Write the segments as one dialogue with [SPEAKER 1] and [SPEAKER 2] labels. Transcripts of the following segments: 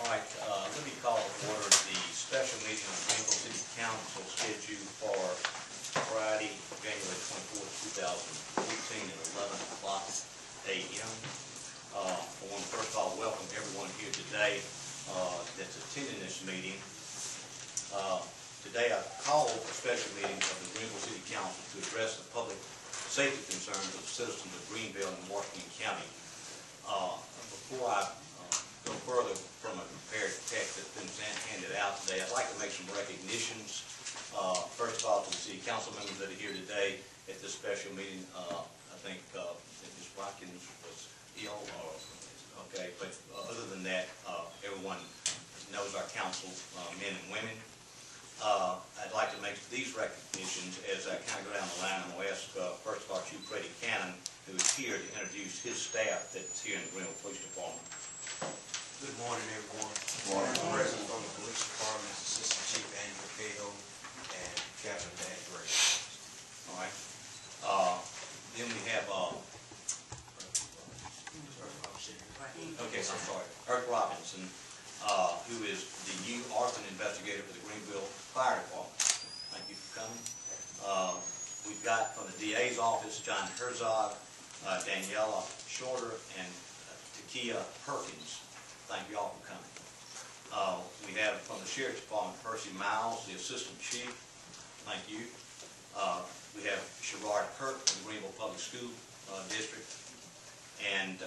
[SPEAKER 1] All right, let me call to order the special meeting of the Greenville City Council scheduled for Friday, January 24th, 2014 at 11 o'clock a.m. I want to first of all welcome everyone here today that's attending this meeting. Today I've called a special meeting of the Greenville City Council to address the public safety concerns of the citizens of Greenville and Washington County. Before I go further from a prepared text that's been handed out today, I'd like to make some recognitions. First of all, to the City Council members that are here today at this special meeting. I think Ms. Watkins was ill, okay, but other than that, everyone knows our council, men and women. I'd like to make these recognitions as I kind of go down the line. I'm going to ask, first of all, Chief Freddie Cannon, who is here to introduce his staff that's here in the Greenville Police Department.
[SPEAKER 2] Good morning, everyone.
[SPEAKER 3] Good morning.
[SPEAKER 2] Present from the Police Department is Assistant Chief Andrew Cahill and Captain Dan Gray.
[SPEAKER 1] All right. Then we have, okay, I'm sorry, Earth Robinson, who is the new arson investigator for the Greenville Fire Department. Thank you for coming. We've got from the DA's office, John Herzog, Daniela Shorter, and Takia Perkins. Thank you all for coming. We have from the Sheriff's Department, Percy Miles, the Assistant Chief. Thank you. We have Sherrod Kirk from the Greenville Public School District, and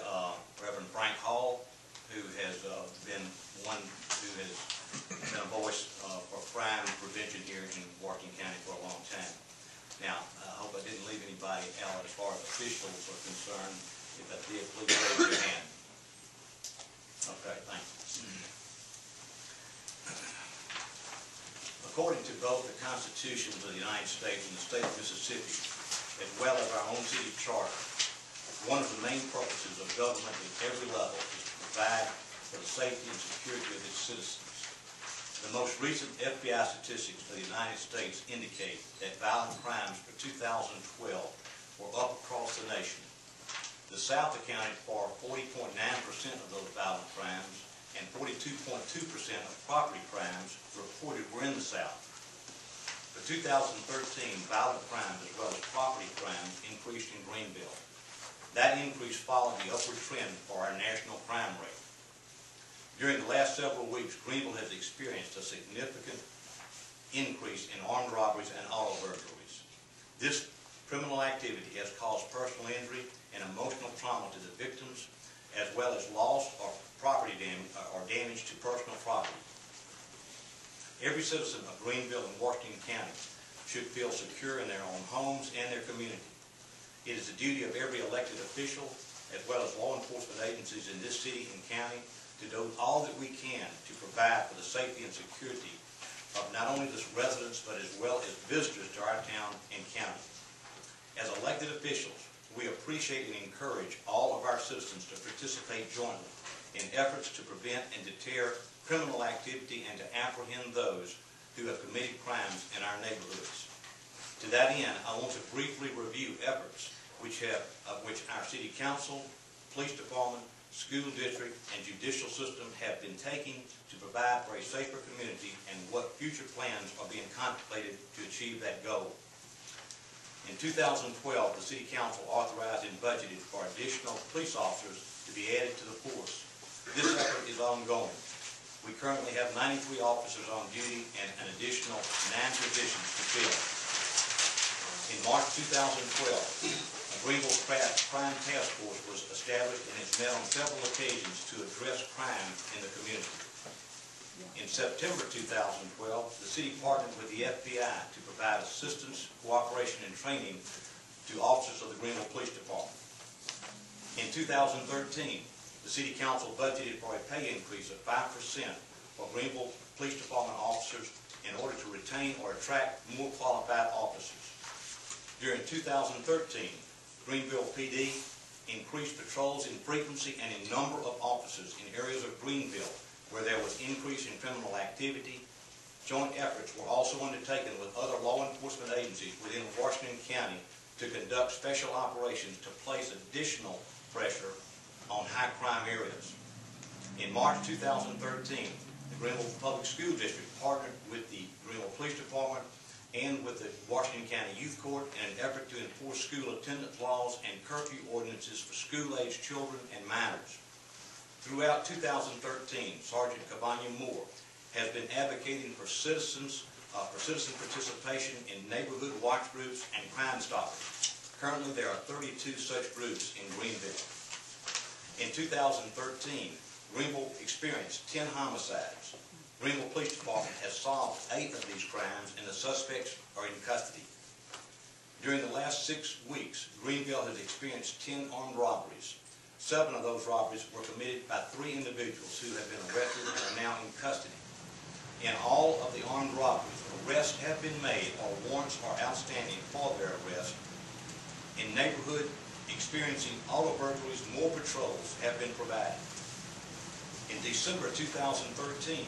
[SPEAKER 1] Reverend Frank Hall, who has been one who has been a voice for crime prevention here in Washington County for a long time. Now, I hope I didn't leave anybody out as far as officials are concerned. If I did, please raise your hand. Okay, thanks. According to both the Constitutions of the United States and the state of Mississippi, as well as our own city charter, one of the main purposes of government at every level is to provide for the safety and security of its citizens. The most recent FBI statistics for the United States indicate that violent crimes for 2012 were up across the nation. The South accounted for 40.9% of those violent crimes, and 42.2% of property crimes reported were in the South. For 2013, violent crimes as well as property crimes increased in Greenville. That increase followed the upward trend for our national crime rate. During the last several weeks, Greenville has experienced a significant increase in armed robberies and auto burglaries. This criminal activity has caused personal injury and emotional trauma to the victims, as well as loss or property damage or damage to personal property. Every citizen of Greenville and Washington County should feel secure in their own homes and their community. It is the duty of every elected official, as well as law enforcement agencies in this city and county, to do all that we can to provide for the safety and security of not only the residents, but as well as visitors to our town and county. As elected officials, we appreciate and encourage all of our citizens to participate jointly in efforts to prevent and deter criminal activity and to apprehend those who have committed crimes in our neighborhoods. To that end, I want to briefly review efforts which our City Council, Police Department, School District, and Judicial System have been taking to provide for a safer community and what future plans are being contemplated to achieve that goal. In 2012, the City Council authorized and budgeted for additional police officers to be added to the force. This effort is ongoing. We currently have 93 officers on duty and an additional 9 positions to fill. In March 2012, a Greenville Crime Task Force was established and has met on several occasions to address crime in the community. In September 2012, the city partnered with the FBI to provide assistance, cooperation, and training to officers of the Greenville Police Department. In 2013, the City Council budgeted for a pay increase of 5% for Greenville Police Department officers in order to retain or attract more qualified officers. During 2013, Greenville PD increased patrols in frequency and in number of officers in areas of Greenville where there was increase in criminal activity. Joint efforts were also undertaken with other law enforcement agencies within Washington County to conduct special operations to place additional pressure on high crime areas. In March 2013, the Greenville Public School District partnered with the Greenville Police Department and with the Washington County Youth Court in an effort to enforce school attendance laws and curfew ordinances for school-aged children and minors. Throughout 2013, Sergeant Cabana Moore has been advocating for citizen participation in neighborhood watch groups and Crime Stoppers. Currently, there are 32 such groups in Greenville. In 2013, Greenville experienced 10 homicides. Greenville Police Department has solved 8 of these crimes, and the suspects are in custody. During the last 6 weeks, Greenville has experienced 10 armed robberies. 7 of those robberies were committed by 3 individuals who have been arrested and are now in custody. In all of the armed robberies, arrests have been made or warrants are outstanding for their arrest. In neighborhood experiencing auto burglaries, more patrols have been provided. In December 2013,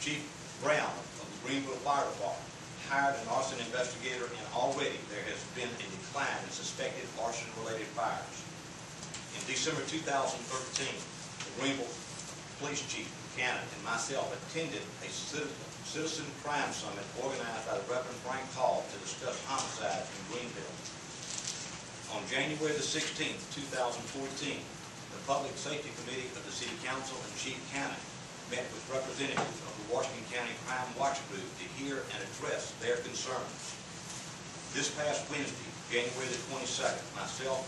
[SPEAKER 1] Chief Brown of the Greenville Fire Department hired an arson investigator, and already there has been a decline in suspected arson-related fires. In December 2013, the Greenville Police Chief Buchanan and myself attended a citizen crime summit organized by the Reverend Frank Hall to discuss homicides in Greenville. On January the 16th, 2014, the Public Safety Committee of the City Council and Chief Cannon met with representatives of the Washington County Crime Watch Group to hear and address their concerns. This past Wednesday, January the 22nd, myself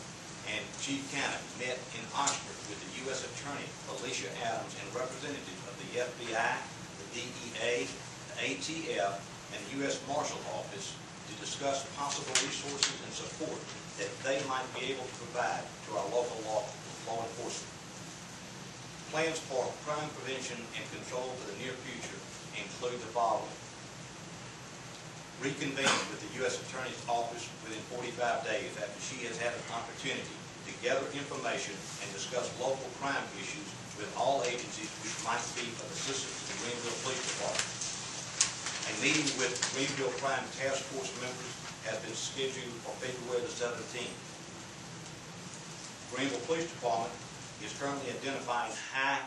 [SPEAKER 1] and Chief Cannon met in Oxford with the U.S. Attorney, Felicia Adams, and representatives of the FBI, the DEA, the ATF, and the U.S. Marshal Office to discuss possible resources and support that they might be able to provide to our local law enforcement. Plans for crime prevention and control for the near future include the following: reconvene with the U.S. Attorney's Office within 45 days after she has had an opportunity to gather information and discuss local crime issues with all agencies which might be of assistance to the Greenville Police Department. A meeting with Greenville Crime Task Force members has been scheduled for February the 17th. Greenville Police Department is currently identifying high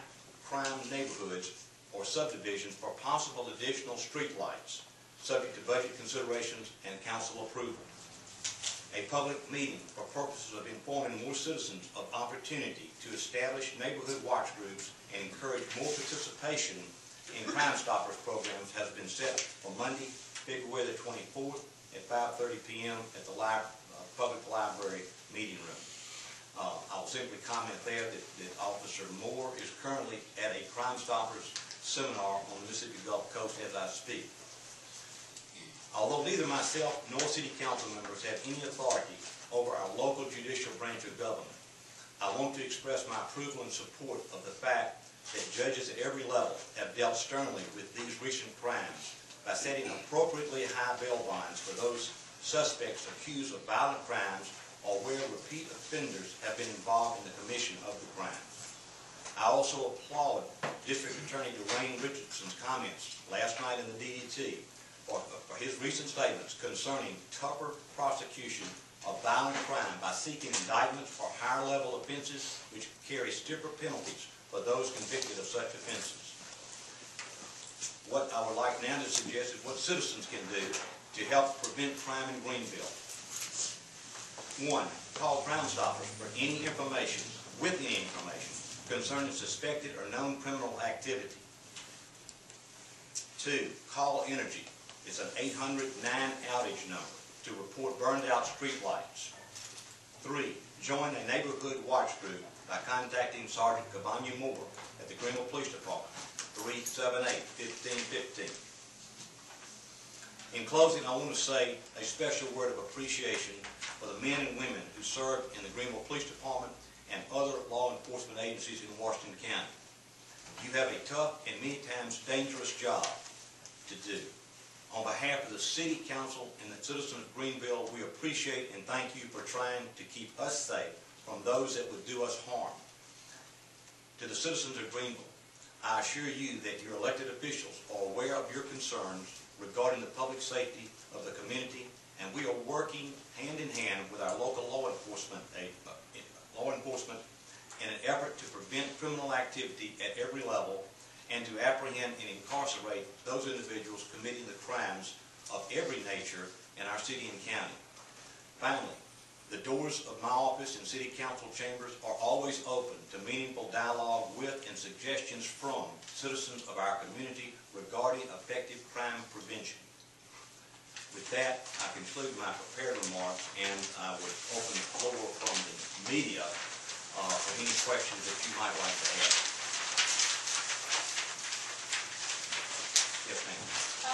[SPEAKER 1] crime neighborhoods or subdivisions for possible additional street lights, subject to budget considerations and council approval. A public meeting for purposes of informing more citizens of opportunity to establish neighborhood watch groups and encourage more participation in Crime Stoppers programs has been set for Monday, February the 24th at 5:30 p.m. at the Public Library meeting room. I'll simply comment there that Officer Moore is currently at a Crime Stoppers seminar on the Mississippi Gulf Coast as I speak. Although neither myself nor City Council members have any authority over our local judicial branch of government, I want to express my approval and support of the fact that judges at every level have dealt sternly with these recent crimes by setting appropriately high bail bonds for those suspects accused of violent crimes or where repeat offenders have been involved in the commission of the crime. I also applaud District Attorney Dwayne Richardson's comments last night in the DDT for his recent statements concerning tougher prosecution of violent crime by seeking indictments for higher level offenses which carry stiffer penalties for those convicted of such offenses. What I would like now to suggest is what citizens can do to help prevent crime in Greenville. 1. Call Crime Stoppers for any information concerning suspected or known criminal activity. 2. Call Energy. It's an 800-9 outage number to report burned out street lights. 3. Join a neighborhood watch group by contacting Sergeant Cabana Moore at the Greenville Police Department, 378-1515. In closing, I want to say a special word of appreciation for the men and women who serve in the Greenville Police Department and other law enforcement agencies in Washington County. You have a tough and many times dangerous job to do. On behalf of the City Council and the citizens of Greenville, we appreciate and thank you for trying to keep us safe from those that would do us harm. To the citizens of Greenville, I assure you that your elected officials are aware of your concerns regarding the public safety of the community, and we are working hand in hand with our local law enforcement in an effort to prevent criminal activity at every level and to apprehend and incarcerate those individuals committing the crimes of every nature in our city and county. Finally, the doors of my office and city council chambers are always open to meaningful dialogue with and suggestions from citizens of our community regarding effective crime prevention. With that, I conclude my prepared remarks, and I would open the floor from the media for any questions that you might like to ask. Yes, ma'am.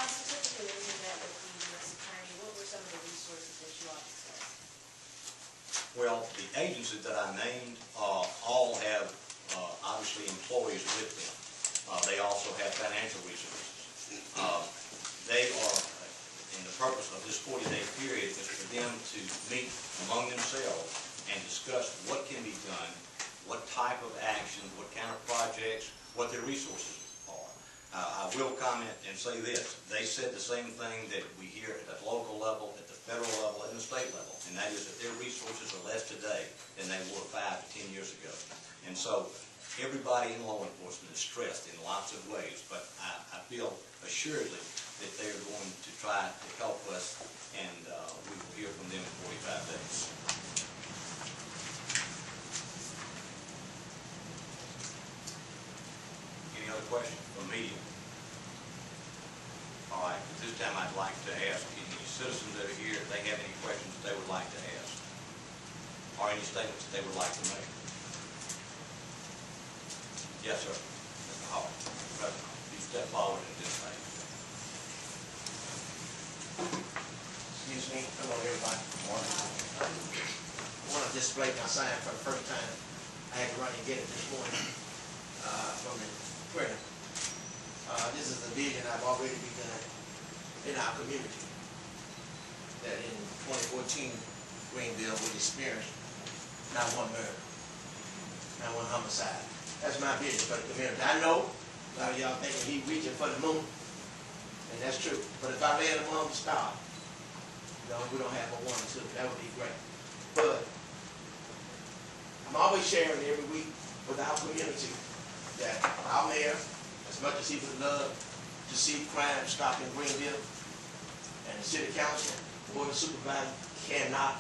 [SPEAKER 3] Specifically, when you met with the U.S. Attorney, what were some of the resources that you all discussed?
[SPEAKER 1] Well, the agencies that I named all have obviously employees with them. They also have financial resources. They are, and the purpose of this 40-day period is for them to meet among themselves and discuss what can be done, what type of action, what kind of projects, what their resources are. I will comment and say this. They said the same thing that we hear at the local level, at the federal level, and the state level, and that is that their resources are less today than they were 5 to 10 years ago. And so everybody in law enforcement is stressed in lots of ways, but I feel assuredly that they are going to try to help us, and we will hear from them in 45 days. Any other questions from the media? All right, at this time I'd like to ask any citizens that are here if they have any questions that they would like to ask, or any statements that they would like to make. Yes, sir. Mr. Hall. You step forward and just say.
[SPEAKER 4] Excuse me. Hello, everybody. I want to display my sign for the first time. I had to run and get it this morning from the printer. This is the vision I've already begun in our community. That in 2014, Greenville would experience not one murder, not one homicide. That's my vision for the community. I know a lot of y'all thinking he's reaching for the moon, and that's true. But if I land him on the star, we don't have a 1 or 2. That would be great. But I'm always sharing every week with our community that our mayor, as much as he would love to see crime stop in Greenville, and the city council, the board of supervisors cannot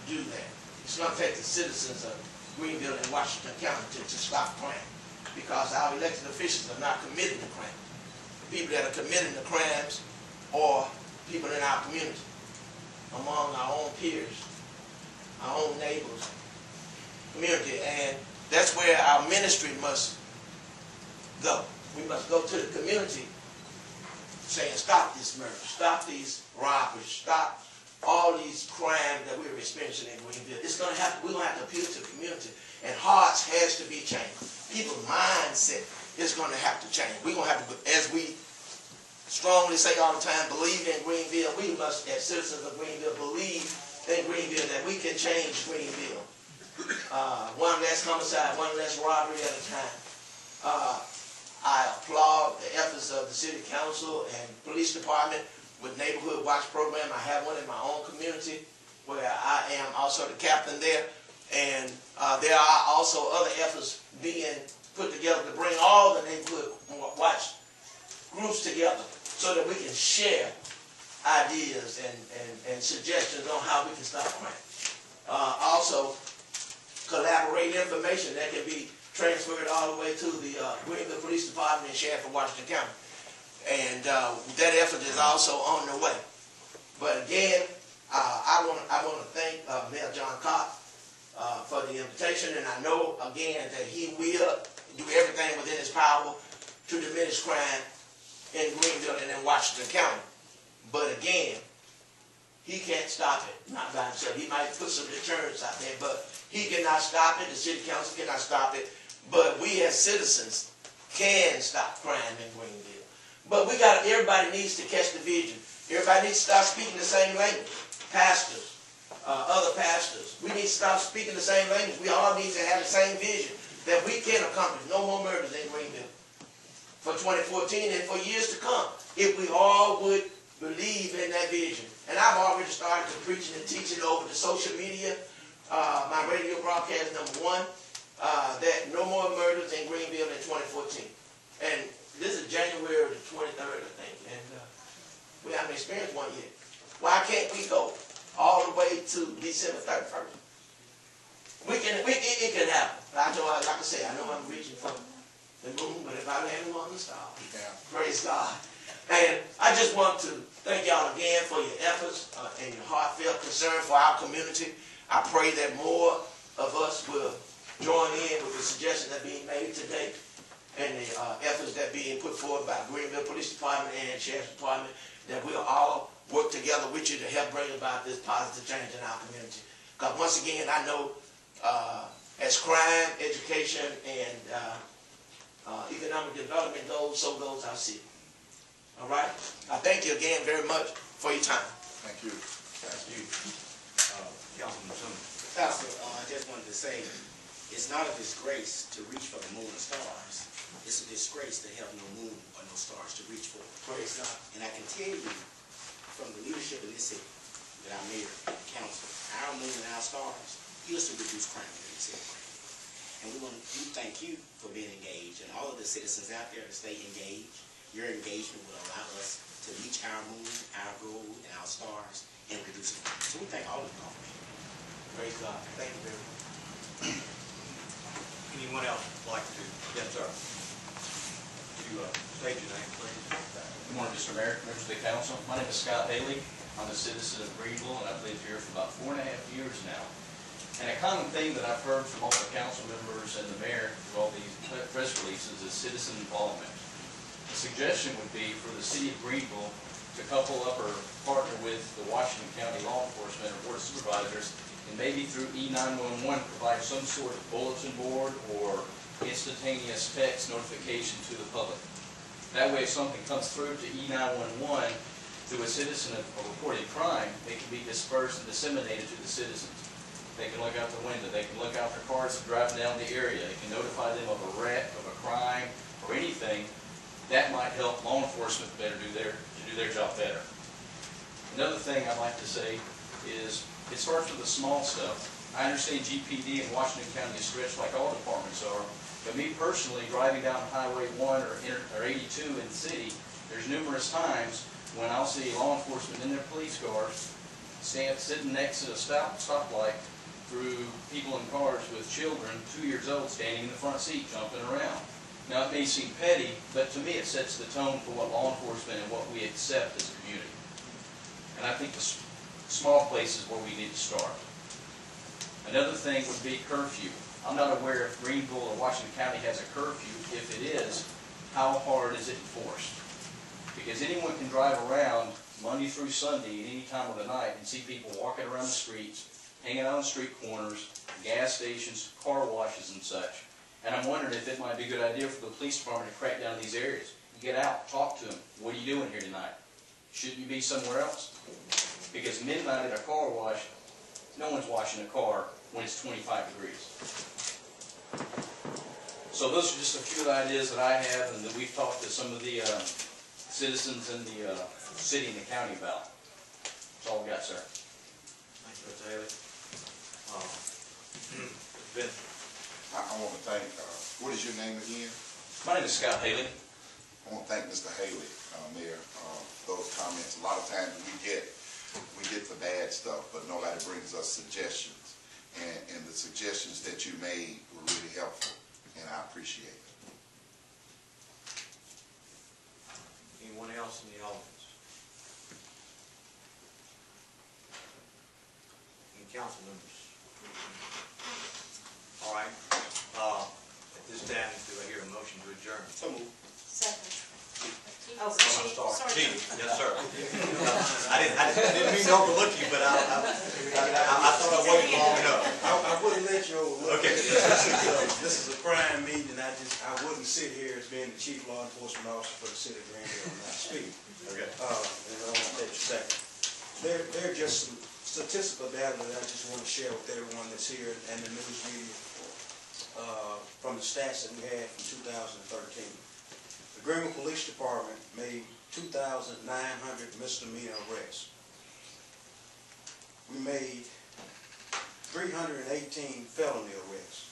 [SPEAKER 4] do that. It's going to take the citizens of Greenville and Washington County to stop crime, because our elected officials are not committing the crime. The people that are committing the crimes are people in our community, among our own peers, our own neighbors, community, and that's where our ministry must go. We must go to the community saying, stop this murder, stop these robberies, stop all these crimes that we're experiencing in Greenville. It's going to have to, we're going to have to appeal to the community, and hearts has to be changed. People's mindset is going to have to change. We're going to have to, as we strongly say all the time, believe in Greenville. We must, as citizens of Greenville, believe in Greenville that we can change Greenville. One less homicide, one less robbery at a time. I applaud the efforts of the city council and police department with neighborhood watch program. I have one in my own community where I am also the captain there. And there are also other efforts being put together to bring all the neighborhood watch groups together so that we can share ideas and suggestions on how we can stop crime. Also, collaborate information that can be transferred all the way to the Greenville Police Department and shared for Washington County. And that effort is also on the way. But again, I want to thank Mayor John Cott for the invitation, and I know again that he will do everything within his power to diminish crime in Greenville and in Washington County. But again, he can't stop it, not by himself. He might put some deterrents out there, but he cannot stop it. The city council cannot stop it. But we as citizens can stop crime in Greenville. But everybody needs to catch the vision. Everybody needs to start speaking the same language. Pastors, other pastors, we need to stop speaking the same language. We all need to have the same vision that we can accomplish no more murders in Greenville for 2014 and for years to come, if we all would believe in that vision. And I've already started to preaching and teaching over the social media, my radio broadcast #1. that no more murders in Greenville in 2014. And this is January the 23rd, I think, and we haven't experienced one yet. Why can't we go all the way to December 31st? It can happen. I know, like I say, I know I'm reaching for the moon, but if I land on the star, praise God. And I just want to thank y'all again for your efforts and your heartfelt concern for our community. I pray that more of us will join in with the suggestions that are being made today and the efforts that are being put forward by Greenville Police Department and Sheriff's Department, that we'll all work together with you to help bring about this positive change in our community. Because once again, I know as crime, education, and economic development goes, so goes our city. All right? I thank you again very much for your time.
[SPEAKER 5] Thank you.
[SPEAKER 1] Thank you. Councilman Simmons.
[SPEAKER 6] Pastor, I just wanted to say, it's not a disgrace to reach for the moon and stars. It's a disgrace to have no moon or no stars to reach for.
[SPEAKER 4] Praise God.
[SPEAKER 6] And I can tell you, from the leadership in this city, that our mayor and council, our moon and our stars used to reduce crime in the city. And we thank you for being engaged, and all of the citizens out there to stay engaged. Your engagement will allow us to reach our moon, our goal, and our stars, and reduce crime. So we thank all of you.
[SPEAKER 4] Praise God. Thank you very much.
[SPEAKER 1] Anyone else like to? Yes, sir. Could you state your name, please?
[SPEAKER 7] Good morning, Mr. Mayor, members of the council. My name is Scott Haley. I'm a citizen of Greenville, and I've lived here for about 4.5 years now. And a common theme that I've heard from all the council members and the mayor through all these press releases is citizen involvement. The suggestion would be for the city of Greenville to couple up or partner with the Washington County Law Enforcement or Board of Supervisors, and maybe through E911 provide some sort of bulletin board or instantaneous text notification to the public. That way, if something comes through to E911 through a citizen of reported crime, it can be dispersed and disseminated to the citizens. They can look out the window. They can look out for cars driving down the area. They can notify them of a wreck, of a crime, or anything. That might help law enforcement better do their job better. Another thing I'd like to say is it starts with the small stuff. I understand GPD in Washington County is stretched like all departments are, but me personally, driving down Highway 1 or 82 in the city, there's numerous times when I'll see law enforcement in their police cars sitting next to a stoplight through people in cars with children, 2 years old, standing in the front seat, jumping around. Now, it may seem petty, but to me it sets the tone for what law enforcement and what we accept as a community. And I think the small places where we need to start. Another thing would be curfew. I'm not aware if Greenville or Washington County has a curfew. If it is, how hard is it enforced? Because anyone can drive around Monday through Sunday at any time of the night and see people walking around the streets, hanging out on street corners, gas stations, car washes and such. And I'm wondering if it might be a good idea for the police department to crack down these areas. Get out, talk to them. What are you doing here tonight? Shouldn't you be somewhere else? Because midnight at a car wash, no one's washing a car when it's 25 degrees. So those are just a few of the ideas that I have and that we've talked to some of the citizens in the city and the county about. That's all we got, sir.
[SPEAKER 1] Thank you, Mr. Haley. Ben.
[SPEAKER 5] I want to thank, what is your name again?
[SPEAKER 7] My name is Scott Haley.
[SPEAKER 5] I want to thank Mr. Haley, Mayor, those comments. A lot of times we get the bad stuff, but nobody brings us suggestions. And the suggestions that you made were really helpful, and I appreciate it.
[SPEAKER 1] Anyone else in the audience? Any council members? All right. At this time, do I hear a motion to adjourn?
[SPEAKER 6] So moved.
[SPEAKER 3] Second.
[SPEAKER 1] I'm
[SPEAKER 3] Oh,
[SPEAKER 1] gonna start.
[SPEAKER 3] sorry.
[SPEAKER 1] Chief, yes, sir. I didn't mean to overlook you, but I thought I wasn't long enough.
[SPEAKER 2] I wouldn't let you overlook.
[SPEAKER 1] Okay.
[SPEAKER 2] This is a crime meeting, I wouldn't sit here as being the chief law enforcement officer for the city of Greenville and not speak.
[SPEAKER 1] Okay.
[SPEAKER 2] And I want to take a second. There are just some statistical data that I just want to share with everyone that's here and the news media from the stats that we had from 2013. The Greenville Police Department made 2,900 misdemeanor arrests. We made 318 felony arrests.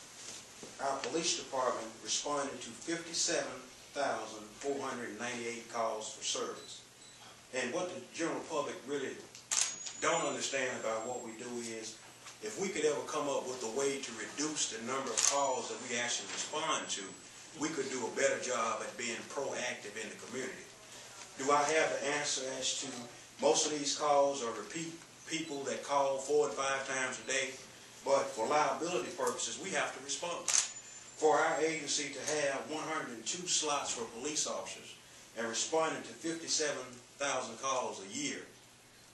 [SPEAKER 2] our police department responded to 57,498 calls for service. And what the general public really don't understand about what we do is, if we could ever come up with a way to reduce the number of calls that we actually respond to, we could do a better job at being proactive in the community. Do I have the answer as to most of these calls are repeat people that call 4 and 5 times a day? But for liability purposes, we have to respond. For our agency to have 102 slots for police officers and responding to 57,000 calls a year,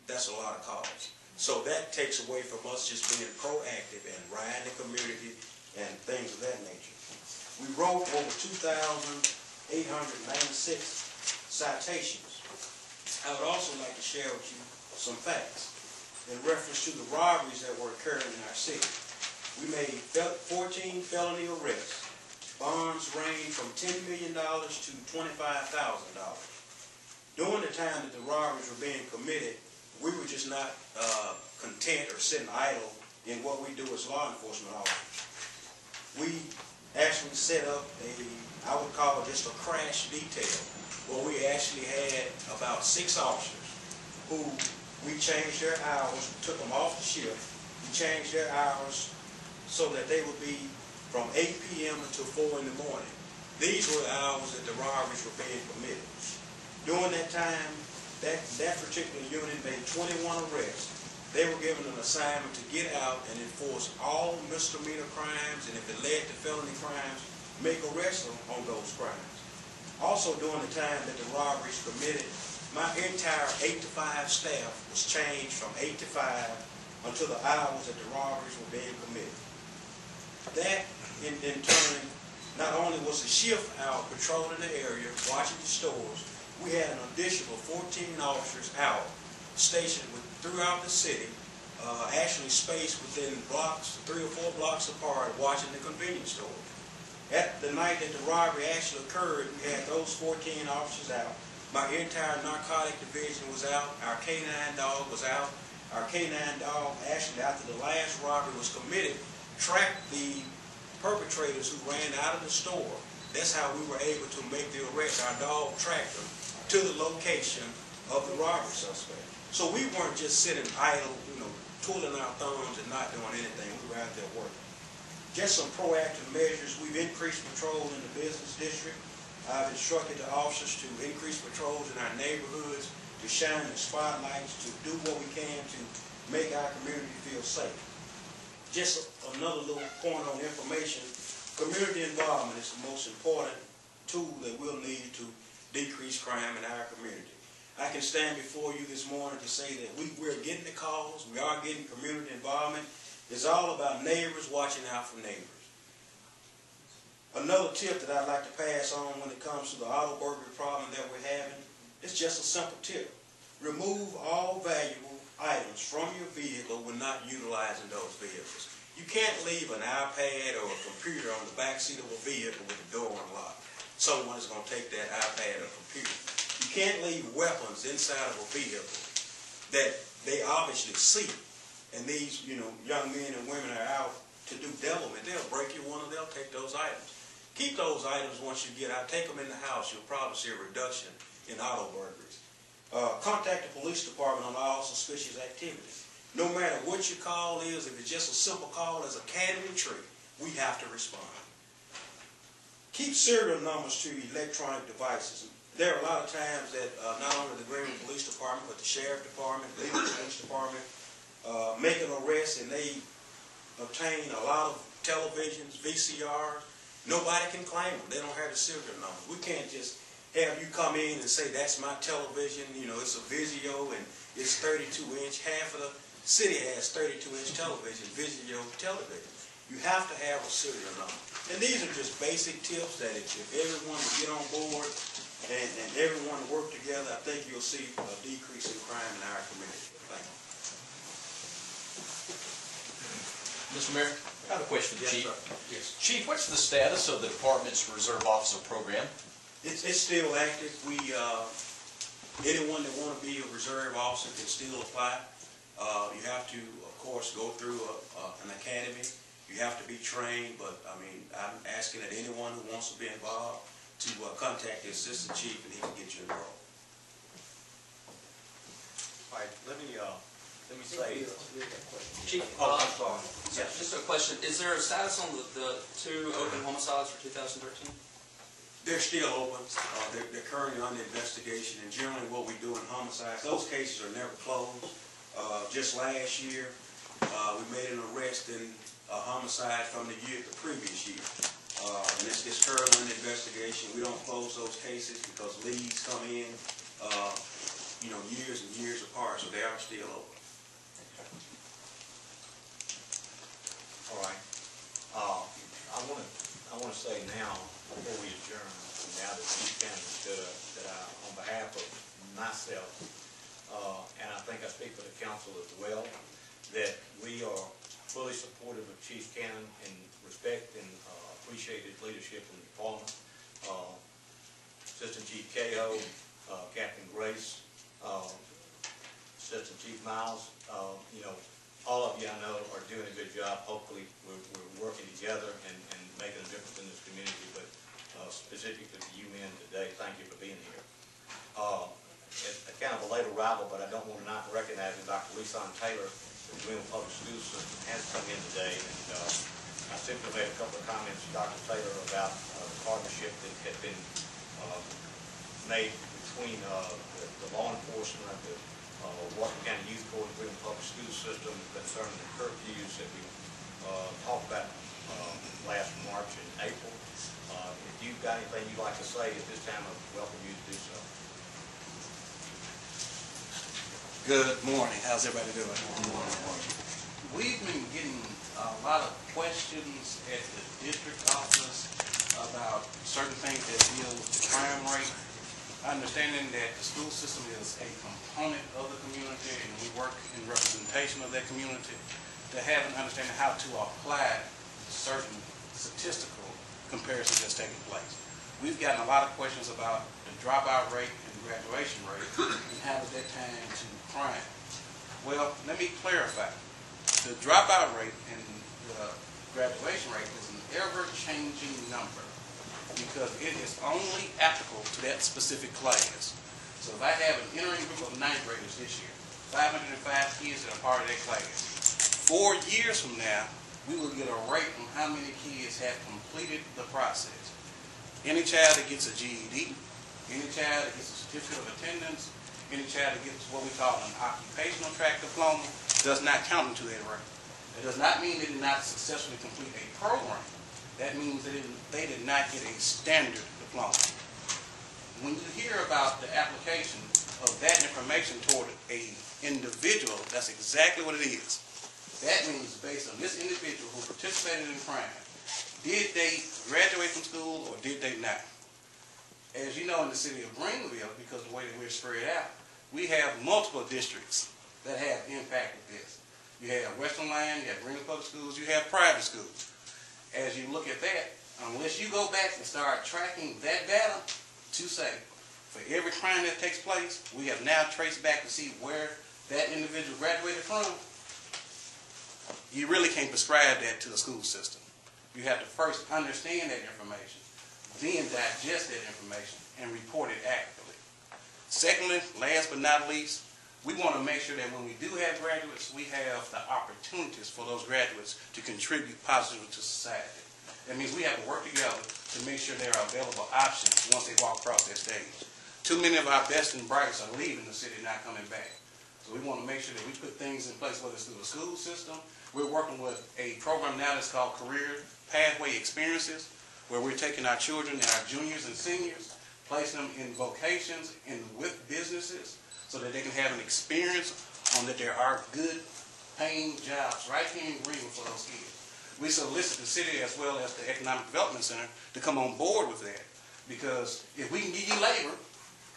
[SPEAKER 2] that's a lot of calls. So that takes away from us just being proactive and riding the community and things of that nature. We wrote over 2,896 citations. I would also like to share with you some facts in reference to the robberies that were occurring in our city. We made 14 felony arrests. Bonds range from $10 million to $25,000. During the time that the robberies were being committed, we were just not content or sitting idle in what we do as law enforcement officers. We actually set up I would call it just a crash detail, where we actually had about 6 officers who we changed their hours, took them off the shift. We changed their hours so that they would be from 8 p.m. until 4 in the morning. These were the hours that the robberies were being committed. During that time, that particular unit made 21 arrests. They were given an assignment to get out and enforce all misdemeanor crimes, and if it led to felony crimes, make arrests on those crimes. Also, during the time that the robberies committed, my entire 8 to 5 staff was changed from 8 to 5 until the hours that the robberies were being committed. That, in turn, not only was the shift out patrolling the area, watching the stores, we had an additional 14 officers out stationed throughout the city, actually spaced within blocks, 3 or 4 blocks apart, watching the convenience stores. At the night that the robbery actually occurred, we had those 14 officers out. My entire narcotic division was out. Our K-9 dog was out. Our K-9 dog, actually, after the last robbery was committed, tracked the perpetrators who ran out of the store. That's how we were able to make the arrest. Our dog tracked them to the location of the robbery suspect. So we weren't just sitting idle, twiddling our thumbs and not doing anything. We were out there working. Just some proactive measures. We've increased patrols in the business district. I've instructed the officers to increase patrols in our neighborhoods, to shine the spotlights, to do what we can to make our community feel safe. Just another little point on information. Community involvement is the most important tool that we'll need to decrease crime in our community. I can stand before you this morning to say that we're getting the calls, we are getting community involvement. It's all about neighbors watching out for neighbors. Another tip that I'd like to pass on when it comes to the auto burglary problem that we're having, it's just a simple tip. Remove all valuable items from your vehicle when not utilizing those vehicles. You can't leave an iPad or a computer on the back seat of a vehicle with the door unlocked. Someone's going to take that iPad or computer. You can't leave weapons inside of a vehicle that they obviously see. And these, young men and women are out to do devilment. They'll break your window, they'll take those items. Keep those items once you get out. Take them in the house. You'll probably see a reduction in auto burglaries. Contact the police department on all suspicious activities. No matter what your call is, if it's just a simple call as a cat in a tree, we have to respond. Keep serial numbers to electronic devices. There are a lot of times that not only the Greenville Police Department, but the Sheriff Department, the Legal Police Department, make an arrest and they obtain a lot of televisions, VCRs. Nobody can claim them. They don't have the serial number. We can't just have you come in and say, that's my television, it's a Vizio and it's 32-inch. Half of the city has 32-inch television, Vizio television. You have to have a serial number. And these are just basic tips that if everyone will get on board and everyone work together, I think you'll see a decrease in crime in our community. Thank you.
[SPEAKER 7] Mr. Mayor, I have a question for the Chief.
[SPEAKER 2] Yes.
[SPEAKER 7] Chief, what's the status of the department's Reserve Officer Program?
[SPEAKER 2] It's still active. Anyone that want to be a reserve officer can still apply. You have to, of course, go through an academy. You have to be trained, but I mean, I'm asking that anyone who wants to be involved to contact the assistant chief and he can get you enrolled.
[SPEAKER 1] All right, let me say,
[SPEAKER 8] Chief,
[SPEAKER 1] I'm sorry.
[SPEAKER 8] yes, just a question. Is there a status on the 2 open homicides for 2013?
[SPEAKER 2] They're still open. They're currently under investigation, and generally what we do in homicides, those cases are never closed. Just last year, we made an arrest in a homicide from the previous year. And it's currently under investigation. We don't close those cases because leads come in, years and years apart, so they are still open.
[SPEAKER 1] All right. I want to say now, before we adjourn, now that Chief Cannon stood up, that on behalf of myself, and I think I speak for the council as well, that we are fully supportive of Chief Cannon and respect and appreciate his leadership in the department. Assistant Chief Cahill, Captain Grace, Assistant Chief Miles, all of you I know are doing a good job. Hopefully we're working together and making a difference in this community, but specifically to you men today, thank you for being here. It's kind of a late arrival, but I don't want to not recognize Dr. Leeson Taylor, the Greenville Public School System, has come in today, and I simply made a couple of comments to Dr. Taylor about the partnership that had been made between the law enforcement, the Washington County Youth Court, and Greenville Public School System concerning the curfews that we talked about last March and April. If you've got anything you'd like to say at this time, I welcome you to do so.
[SPEAKER 9] Good morning. How's everybody doing? We've been getting a lot of questions at the district office about certain things that deal with the crime rate. Understanding that the school system is a component of the community and we work in representation of that community, to have an understanding how to apply certain statistical comparisons that's taking place. We've gotten a lot of questions about the dropout rate and graduation rate and how does that tie into crime. Well, let me clarify. The dropout rate and the graduation rate is an ever-changing number because it is only applicable to that specific class. So if I have an entering group of 9th graders this year, 505 kids that are part of that class, 4 years from now, we will get a rate on how many kids have completed the process. Any child that gets a GED, any child that gets a certificate of attendance, any child that gets what we call an occupational track diploma does not count into that rate. It does not mean they did not successfully complete a program. That means that they did not get a standard diploma. When you hear about the application of that information toward an individual, that's exactly what it is. That means based on this individual who participated in crime, did they graduate from school or did they not? As you know, in the city of Greenville, because of the way that we're spread out, we have multiple districts that have impact with this. You have Western Line, you have Greenville Public Schools, you have private schools. As you look at that, unless you go back and start tracking that data to say, for every crime that takes place, we have now traced back to see where that individual graduated from, you really can't prescribe that to the school system. You have to first understand that information, then digest that information and report it accurately. Secondly, last but not least, we want to make sure that when we do have graduates, we have the opportunities for those graduates to contribute positively to society. That means we have to work together to make sure there are available options once they walk across that stage. Too many of our best and brightest are leaving the city, not coming back. So we want to make sure that we put things in place, whether it's through the school system. We're working with a program now that's called Career Pathway Experiences, where we're taking our children and our juniors and seniors, placing them in vocations and with businesses so that they can have an experience on that there are good paying jobs right here in Greenville for those kids. We solicit the city as well as the Economic Development Center to come on board with that, because if we can give you labor,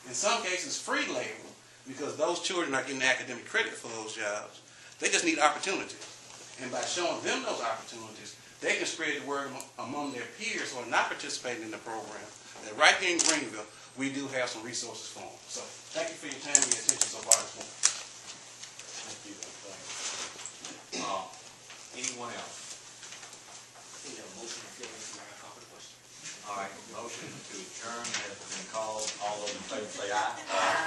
[SPEAKER 9] in some cases free labor, because those children are getting academic credit for those jobs, they just need opportunities. And by showing them those opportunities, they can spread the word among their peers who are not participating in the program, that right here in Greenville, we do have some resources for them. So thank you for your time and your attention so far this morning.
[SPEAKER 1] Thank you. Anyone else?
[SPEAKER 6] We have a motion to fill in for my call for the question.
[SPEAKER 1] All right, motion to adjourn has been called. All those in favor say aye.